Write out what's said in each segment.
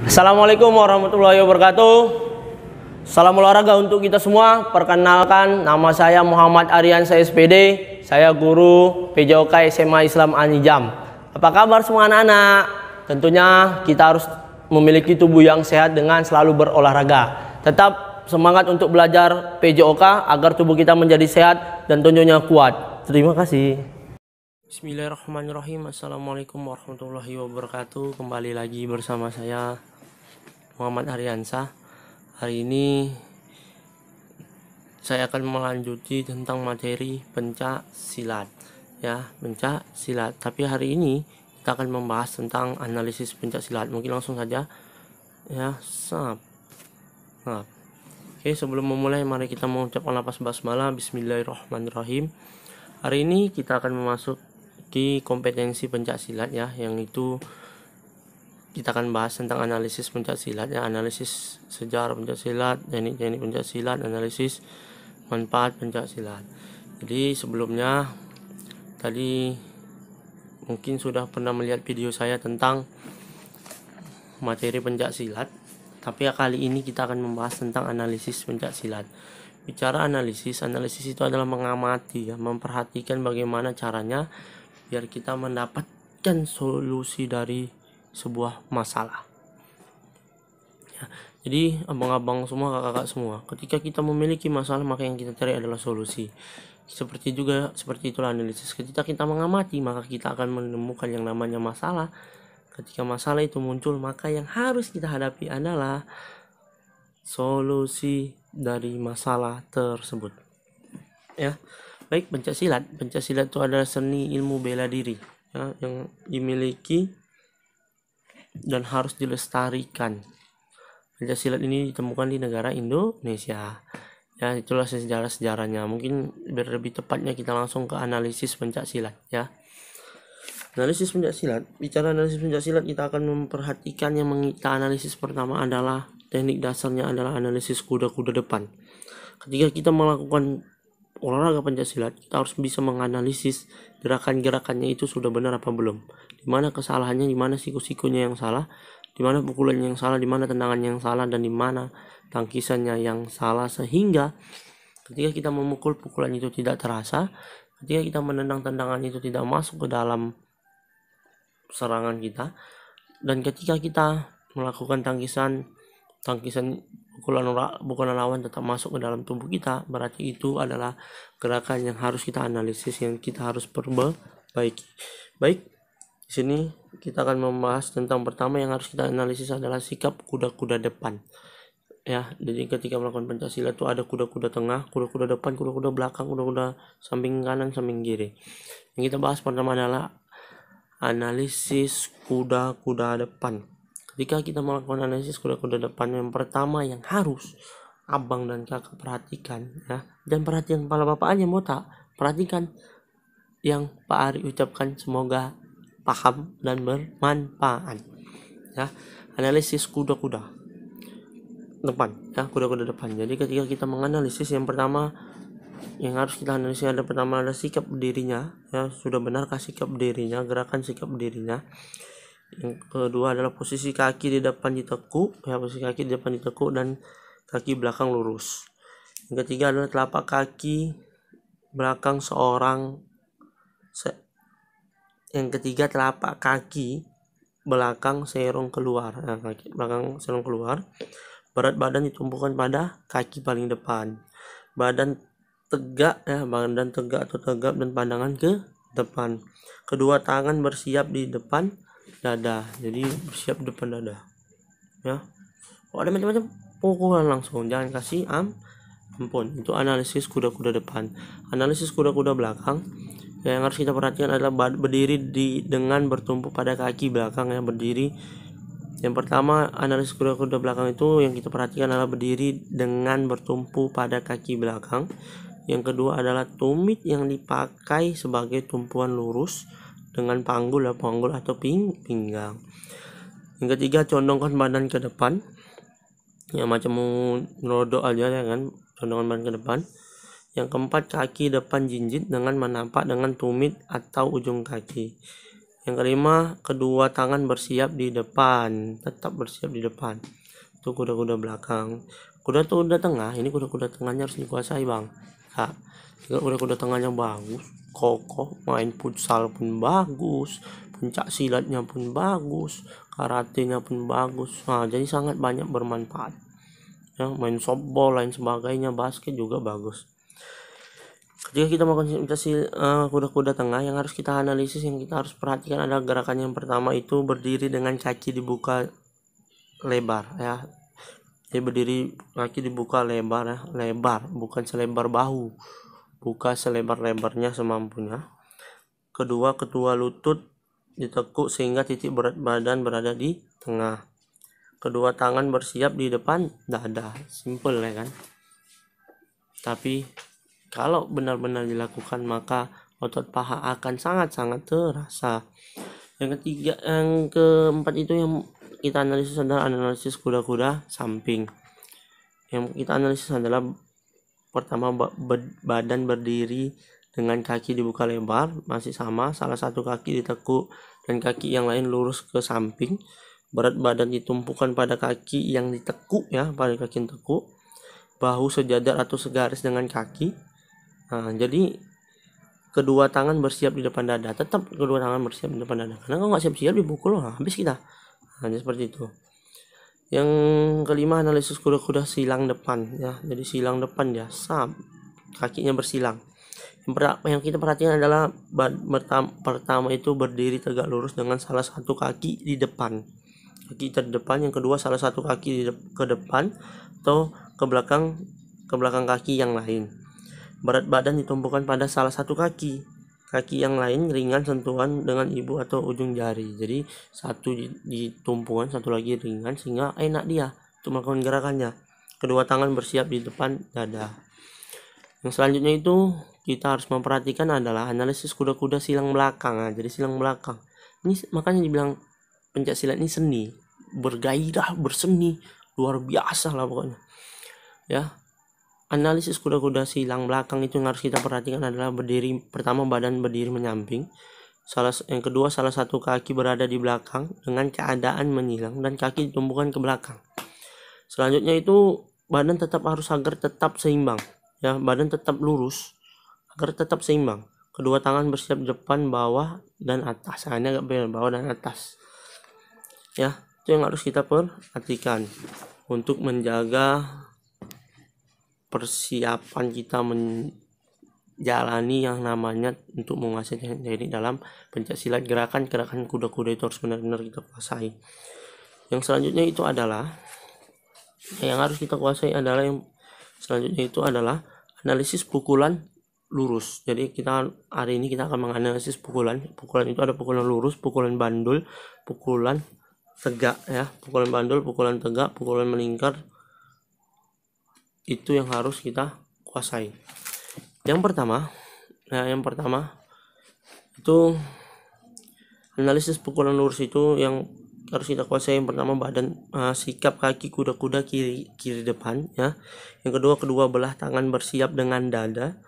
Assalamualaikum warahmatullahi wabarakatuh. Salam olahraga untuk kita semua. Perkenalkan, nama saya Muhammad Aryansa SPD. Saya guru PJOK SMA Islam An-Nijam. Apa kabar semua anak-anak? Tentunya kita harus memiliki tubuh yang sehat dengan selalu berolahraga. Tetap semangat untuk belajar PJOK agar tubuh kita menjadi sehat dan tentunya kuat. Terima kasih. Bismillahirrahmanirrahim. Assalamualaikum warahmatullahi wabarakatuh. Kembali lagi bersama saya Muhammad Aryansa. Hari ini saya akan melanjuti tentang materi pencak silat, ya, pencak silat. Tapi hari ini kita akan membahas tentang analisis pencak silat. Mungkin langsung saja, ya. Oke, sebelum memulai mari kita mengucapkan lafaz basmalah. Bismillahirrahmanirrahim. Hari ini kita akan memasuki kompetensi pencak silat, ya, yang itu kita akan bahas tentang analisis pencak silat, ya, analisis sejarah pencak silat, teknik-teknik pencak silat, analisis manfaat pencak silat. Jadi sebelumnya tadi mungkin sudah pernah melihat video saya tentang materi pencak silat, tapi kali ini kita akan membahas tentang analisis pencak silat. Bicara analisis itu adalah mengamati, ya, memperhatikan bagaimana caranya biar kita mendapatkan solusi dari sebuah masalah, ya. Jadi abang-abang semua, kakak-kakak semua, ketika kita memiliki masalah maka yang kita cari adalah solusi. Seperti itulah analisis. Ketika kita mengamati maka kita akan menemukan yang namanya masalah. Ketika masalah itu muncul maka yang harus kita hadapi adalah solusi dari masalah tersebut, ya. Baik, pencak silat itu adalah seni ilmu bela diri, ya, yang dimiliki dan harus dilestarikan. Pencak silat ini ditemukan di negara Indonesia, ya. Itulah sejarahnya. Mungkin lebih tepatnya kita langsung ke analisis pencak silat, ya. Analisis pencak silat. Bicara analisis pencak silat, kita akan memperhatikan yang kita analisis pertama adalah teknik dasarnya adalah analisis kuda-kuda depan. Ketika kita melakukan olahraga pencak silat, kita harus bisa menganalisis gerakan-gerakannya itu sudah benar apa belum, di mana kesalahannya, di mana siku-sikunya yang salah, di mana pukulannya yang salah, di mana tendangannya yang salah, dan di mana tangkisannya yang salah, sehingga ketika kita memukul pukulan itu tidak terasa, ketika kita menendang tendangan itu tidak masuk ke dalam serangan kita, dan ketika kita melakukan tangkisan pukulan lawan tetap masuk ke dalam tubuh kita, berarti itu adalah gerakan yang harus kita analisis, yang kita harus perbaiki. Baik, di sini kita akan membahas tentang pertama yang harus kita analisis adalah sikap kuda-kuda depan, ya. Jadi ketika melakukan pencak silat itu ada kuda-kuda tengah, kuda-kuda depan, kuda-kuda belakang, kuda-kuda samping kanan, samping kiri. Yang kita bahas pertama adalah analisis kuda-kuda depan. Ketika kita melakukan analisis kuda-kuda depan, yang pertama yang harus abang dan kakak perhatikan, ya, dan perhatian kepala bapak aja mau tak perhatikan yang Pak Ari ucapkan, semoga paham dan bermanfaat, ya. Analisis kuda-kuda depan, ya, kuda-kuda depan. Jadi ketika kita menganalisis, yang pertama yang harus kita analisis ada pertama ada sikap berdirinya, ya, sudah benarkah sikap berdirinya, gerakan sikap berdirinya. Yang kedua adalah posisi kaki di depan ditekuk, ya, posisi kaki di depan ditekuk dan kaki belakang lurus. Yang ketiga adalah telapak kaki belakang yang ketiga telapak kaki belakang serong keluar, ya, kaki belakang serong keluar. Berat badan ditumpukan pada kaki paling depan. Badan tegak, ya, badan tegak atau tegap dan pandangan ke depan. Kedua tangan bersiap di depan dada, jadi bersiap depan dada, ya. Kalau ada macam-macam pukulan langsung, jangan kasih ampun. Itu analisis kuda-kuda depan. Analisis kuda-kuda belakang, ya, yang harus kita perhatikan adalah berdiri dengan bertumpu pada kaki belakang, ya, berdiri. Yang pertama analisis kuda-kuda belakang itu yang kita perhatikan adalah berdiri dengan bertumpu pada kaki belakang. Yang kedua adalah tumit yang dipakai sebagai tumpuan lurus dengan panggul atau pinggang. Yang ketiga condongkan badan ke depan, ya, macam mau nrodok aja, ya kan, condongkan badan ke depan. Yang keempat kaki depan jinjit dengan menapak dengan tumit atau ujung kaki. Yang kelima, kedua tangan bersiap di depan, tetap bersiap di depan. Itu kuda-kuda belakang. Kuda tengah, ini kuda-kuda tengahnya harus dikuasai, Bang. Nah, jika kuda-kuda tengahnya bagus, kokoh, main futsal pun bagus, pencak silatnya pun bagus, karatenya pun bagus. Nah, jadi sangat banyak bermanfaat. Ya, main softball lain sebagainya, basket juga bagus. Jika kita mau konsentrasi kuda-kuda tengah, yang harus kita analisis, yang kita harus perhatikan adalah gerakan yang pertama itu berdiri dengan kaki dibuka lebar ya. Jadi berdiri kaki dibuka lebar ya, lebar, bukan selebar bahu, buka selebar-lebarnya semampunya. Kedua lutut ditekuk sehingga titik berat badan berada di tengah. Kedua tangan bersiap di depan dada. Simple ya kan? Tapi kalau benar-benar dilakukan maka otot paha akan sangat-sangat terasa. Yang keempat itu yang kita analisis adalah analisis kuda-kuda samping. Yang kita analisis adalah pertama, badan berdiri dengan kaki dibuka lebar, masih sama, salah satu kaki ditekuk dan kaki yang lain lurus ke samping. Berat badan ditumpukan pada kaki yang ditekuk ya, pada kaki yang tekuk. Bahu sejajar atau segaris dengan kaki. Nah, jadi kedua tangan bersiap di depan dada, tetap kedua tangan bersiap di depan dada. Karena kalau nggak siap-siap dipukul, habis kita. Nah, seperti itu. Yang kelima, analisis kuda-kuda silang depan ya. Jadi silang depan ya, kakinya bersilang. Yang kita perhatikan adalah pertama itu berdiri tegak lurus dengan salah satu kaki di depan. Kaki terdepan, yang kedua salah satu kaki ke depan atau ke belakang kaki yang lain. Berat badan ditumpukan pada salah satu kaki yang lain ringan sentuhan dengan ibu atau ujung jari. Jadi satu ditumpukan, satu lagi ringan sehingga enak dia untuk melakukan gerakannya. Kedua tangan bersiap di depan dada. Yang selanjutnya itu kita harus memperhatikan adalah analisis kuda-kuda silang belakang. Nah, jadi silang belakang ini makanya dibilang pencak silat ini seni, bergairah, berseni, luar biasa lah pokoknya ya. Analisis kuda-kuda silang belakang itu yang harus kita perhatikan adalah berdiri, pertama badan berdiri menyamping, yang kedua salah satu kaki berada di belakang dengan keadaan menyilang dan kaki ditumpukan ke belakang. Selanjutnya itu badan agar tetap seimbang ya, badan tetap lurus agar tetap seimbang. Kedua tangan bersiap di depan, bawah dan atas. Ini agak beda, bawah dan atas ya. Itu yang harus kita perhatikan untuk menjaga persiapan kita menjalani yang namanya untuk menguasai teknik dalam pencak silat. Gerakan kuda-kuda itu harus benar-benar kita kuasai. Yang selanjutnya itu adalah yang harus kita kuasai adalah yang selanjutnya itu adalah analisis pukulan lurus. Jadi hari ini kita akan menganalisis pukulan itu ada pukulan lurus, pukulan bandul, pukulan tegak ya. Pukulan bandul, pukulan tegak, pukulan melingkar, itu yang harus kita kuasai. Yang pertama itu analisis pukulan lurus itu yang harus kita kuasai. Yang pertama, badan, sikap kaki kuda-kuda kiri depan ya. Yang kedua belah tangan bersiap dengan dada.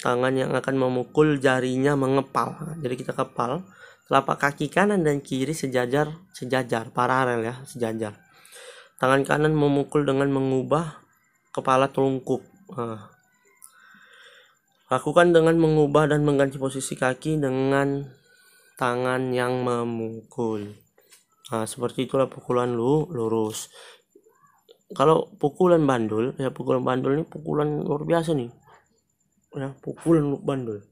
Tangan yang akan memukul jarinya mengepal. Jadi kita kepal. Telapak kaki kanan dan kiri sejajar paralel ya, sejajar. Tangan kanan memukul dengan mengubah kepala telungkup. Lakukan dengan mengubah dan mengganti posisi kaki dengan tangan yang memukul. Seperti itulah pukulan lurus. Kalau pukulan bandul ini pukulan luar biasa nih ya, pukulan bandul.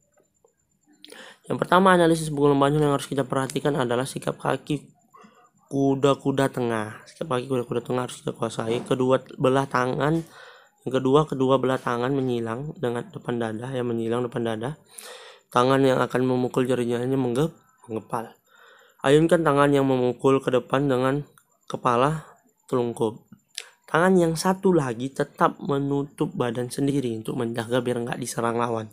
Yang pertama, analisis pukulan bandul yang harus kita perhatikan adalah sikap kaki kuda-kuda tengah. Sikap kaki kuda-kuda tengah harus kita kuasai. Kedua belah tangan menyilang dengan depan dada ya, menyilang depan dada. Tangan yang akan memukul jarinya ini mengepal. Ayunkan tangan yang memukul ke depan dengan kepala telungkup. Tangan yang satu lagi tetap menutup badan sendiri untuk menjaga biar nggak diserang lawan.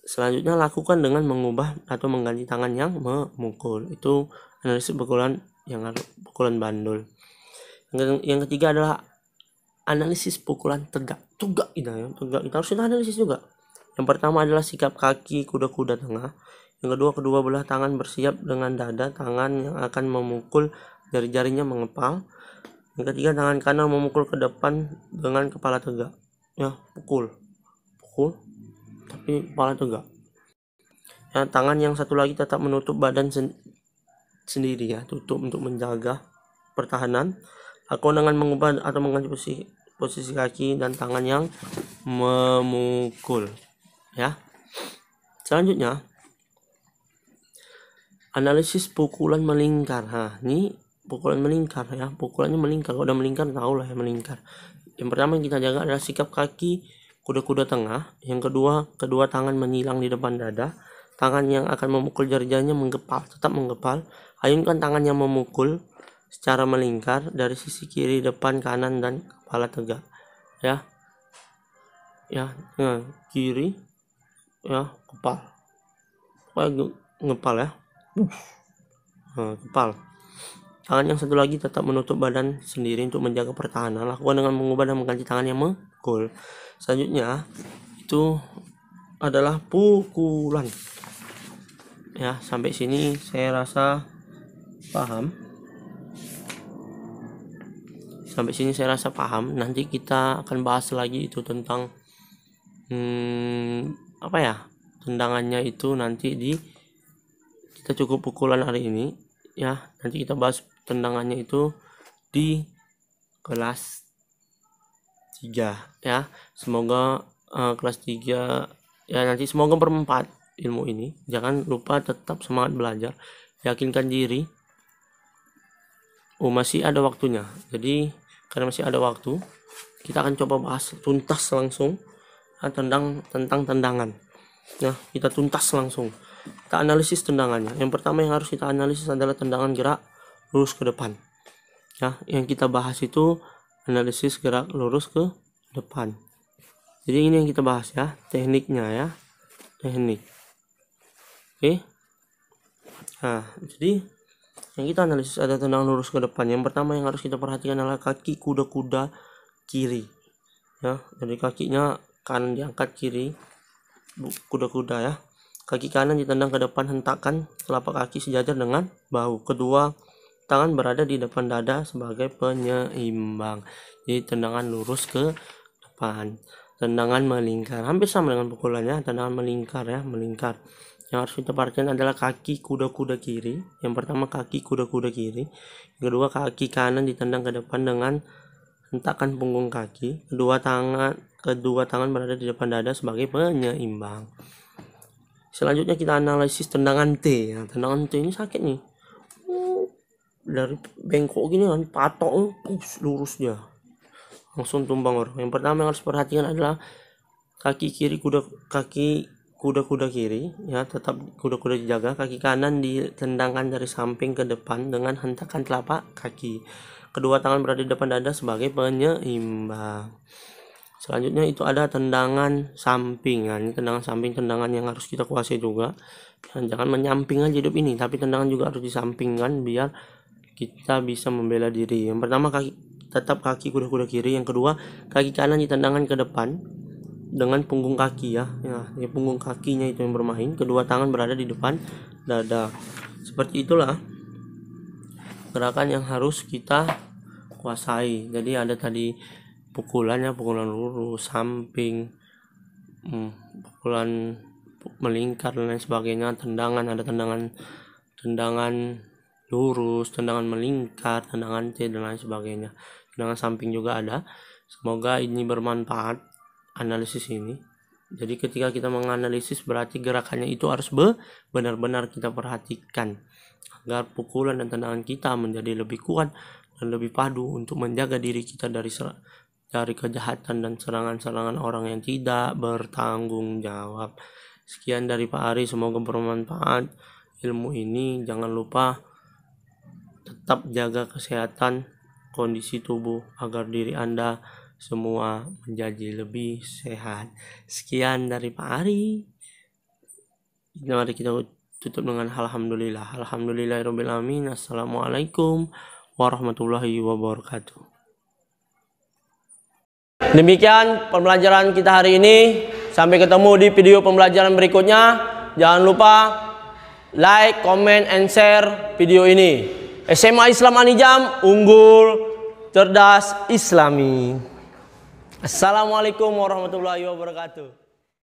Selanjutnya lakukan dengan mengubah atau mengganti tangan yang memukul. Itu analisis pukulan bandul. Yang ketiga adalah analisis pukulan tegak kita harus analisis juga. Yang pertama adalah sikap kaki kuda-kuda tengah. Yang kedua, kedua belah tangan bersiap dengan dada, tangan yang akan memukul jari-jarinya mengepal. Yang ketiga, tangan kanan memukul ke depan dengan kepala tegak. Ya, pukul tapi kepala tegak. Ya, tangan yang satu lagi tetap menutup badan sendiri ya, tutup untuk menjaga pertahanan. Lakukan dengan mengubah atau mengganti posisi kaki dan tangan yang memukul ya. Selanjutnya, analisis pukulan melingkar. Ini pukulan melingkar ya, pukulannya melingkar. Kalau udah melingkar tahu lah ya, melingkar. Yang pertama yang kita jaga adalah sikap kaki kuda-kuda tengah. Yang kedua, kedua tangan menyilang di depan dada. Tangan yang akan memukul jari-jarinya menggepal, tetap menggepal. Ayunkan tangan yang memukul secara melingkar dari sisi kiri, depan, kanan, dan kepala tegak ya. Kiri ya, kepal, ngepal ya. Kepal. Tangan yang satu lagi tetap menutup badan sendiri untuk menjaga pertahanan. Lakukan dengan mengubah dan mengganti tangan yang memukul. Selanjutnya itu adalah pukulan ya. Sampai sini saya rasa paham. Nanti kita akan bahas lagi itu tentang tendangannya itu nanti kita cukup pukulan hari ini ya. Nanti kita bahas tendangannya itu di kelas 3 ya. Semoga kelas 3 ya, nanti semoga bermanfaat ilmu ini. Jangan lupa tetap semangat belajar, yakinkan diri. Masih ada waktunya. Jadi karena masih ada waktu, kita akan coba bahas tuntas langsung tentang tendangan. Nah, kita tuntas langsung. Kita analisis tendangannya. Yang pertama yang harus kita analisis adalah tendangan gerak lurus ke depan. Ya, yang kita bahas itu analisis gerak lurus ke depan. Jadi ini yang kita bahas ya, tekniknya ya. Teknik. Oke. Nah, jadi yang kita analisis ada tendangan lurus ke depan. Yang pertama yang harus kita perhatikan adalah kaki kuda-kuda kiri. Ya, jadi kakinya kanan diangkat, kiri kuda-kuda ya. Kaki kanan ditendang ke depan, hentakan telapak kaki sejajar dengan bahu. Kedua tangan berada di depan dada sebagai penyeimbang. Jadi tendangan lurus ke depan. Tendangan melingkar, hampir sama dengan pukulannya, tendangan melingkar ya, melingkar. Yang harus kita perhatikan adalah kaki kuda-kuda kiri. Yang pertama kaki kuda-kuda kiri. Yang kedua kaki kanan ditendang ke depan dengan hentakan punggung kaki. Kedua tangan berada di depan dada sebagai penyeimbang. Selanjutnya kita analisis tendangan T ya. Tendangan T ini sakit nih. Dari bengkok gini kan, patok lurus dia, langsung tumbang orang. Yang pertama yang harus perhatikan adalah kaki kuda-kuda kiri ya, tetap kuda-kuda dijaga. Kaki kanan ditendangkan dari samping ke depan dengan hentakan telapak kaki. Kedua tangan berada di depan dada sebagai penyeimbang. Selanjutnya itu ada tendangan samping. Ini tendangan samping, tendangan yang harus kita kuasai juga. Jangan menyamping aja hidup ini, tapi tendangan juga harus disampingkan biar kita bisa membela diri. Yang pertama tetap kaki kuda-kuda kiri. Yang kedua kaki kanan ditendangkan ke depan dengan punggung kaki ya. Ya, punggung kakinya itu yang bermain. Kedua tangan berada di depan dada. Seperti itulah gerakan yang harus kita kuasai. Jadi ada tadi pukulannya, pukulan lurus, samping, pukulan melingkar dan lain sebagainya. Tendangan ada tendangan lurus, tendangan melingkar, tendangan T dan lain sebagainya. Tendangan samping juga ada. Semoga ini bermanfaat analisis ini. Jadi ketika kita menganalisis berarti gerakannya itu harus benar-benar kita perhatikan agar pukulan dan tendangan kita menjadi lebih kuat dan lebih padu untuk menjaga diri kita dari kejahatan dan serangan-serangan orang yang tidak bertanggung jawab. Sekian dari Pak Ari, semoga bermanfaat ilmu ini. Jangan lupa tetap jaga kesehatan, kondisi tubuh agar diri Anda semua menjadi lebih sehat. Sekian dari Pak Ari. Mari kita tutup dengan alhamdulillah. Alhamdulillahirabbil alamin. Assalamualaikum warahmatullahi wabarakatuh. Demikian pembelajaran kita hari ini. Sampai ketemu di video pembelajaran berikutnya. Jangan lupa like, comment, and share video ini. SMA Islam Anijam, unggul, cerdas, Islami. Assalamualaikum warahmatullahi wabarakatuh.